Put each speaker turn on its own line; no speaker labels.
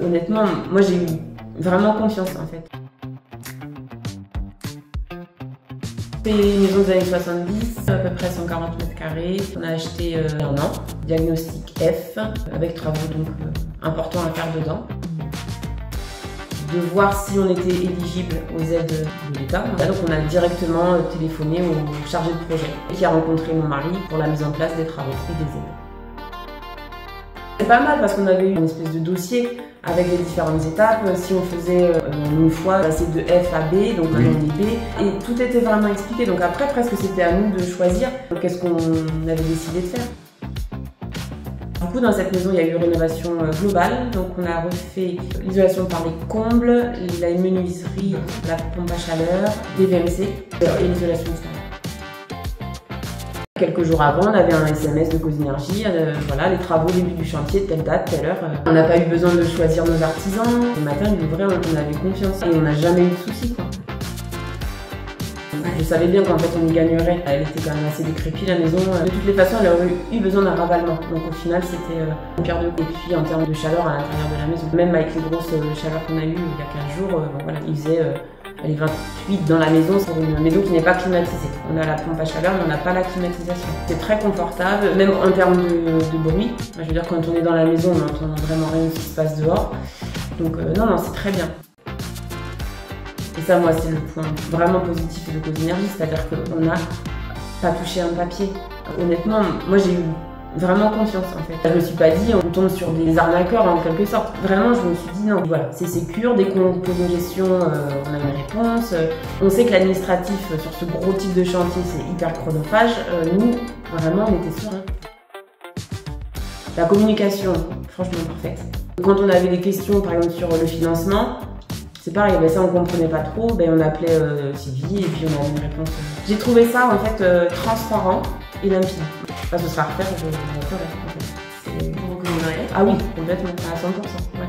Honnêtement, moi j'ai eu vraiment confiance en fait. C'est une maison des années 70, à peu près 140 mètres carrés. On a acheté un an, diagnostic F, avec travaux donc importants à faire dedans. De voir si on était éligible aux aides de l'État. Donc on a directement téléphoné au chargé de projet qui a rencontré mon mari pour la mise en place des travaux et des aides. C'est pas mal parce qu'on avait eu une espèce de dossier avec les différentes étapes. Si on faisait une fois passer de F à B, donc maintenant on est B, et tout était vraiment expliqué. Donc après presque c'était à nous de choisir qu'est-ce qu'on avait décidé de faire. Du coup, dans cette maison, il y a eu une rénovation globale. Donc, on a refait l'isolation par les combles, la menuiserie, la pompe à chaleur, des VMC et l'isolation extérieure. Quelques jours avant, on avait un SMS de Causenergie, voilà, les travaux, début du chantier, telle date, telle heure. On n'a pas eu besoin de choisir nos artisans. Le matin, ils ouvraient, on avait confiance et on n'a jamais eu de soucis, quoi. Je savais bien qu'en fait on y gagnerait. Elle était quand même assez décrépite la maison. De toutes les façons, elle aurait eu besoin d'un ravalement. Donc au final, c'était une pierre de coup. Et puis en termes de chaleur à l'intérieur de la maison, même avec les grosses chaleurs qu'on a eues il y a 15 jours, voilà, il faisait les 28 dans la maison pour une maison qui n'est pas climatisée. On a la pompe à chaleur, mais on n'a pas la climatisation. C'est très confortable, même en termes de bruit. Je veux dire, quand on est dans la maison, on n'entend vraiment rien de ce qui se passe dehors. Donc non, c'est très bien. Et ça, moi, c'est le point vraiment positif de Causenergie, c'est-à-dire qu'on n'a pas touché un papier. Honnêtement, moi, j'ai eu vraiment confiance, en fait. Je me suis pas dit, on tombe sur des arnaqueurs, en quelque sorte. Vraiment, je me suis dit, non, voilà, c'est sécure. Dès qu'on pose une question, on a une réponse. On sait que l'administratif, sur ce gros type de chantier, c'est hyper chronophage. Nous, vraiment, on était sereins. La communication, franchement, parfaite. Quand on avait des questions, par exemple, sur le financement, c'est pareil, ça on comprenait pas trop, on appelait Sylvie et puis on a une réponse. J'ai trouvé ça en fait transparent et limpide. Ce sera à refaire, je le referai.
Vous recommanderiez ?
Ah oui, complètement, à 100%. Ouais.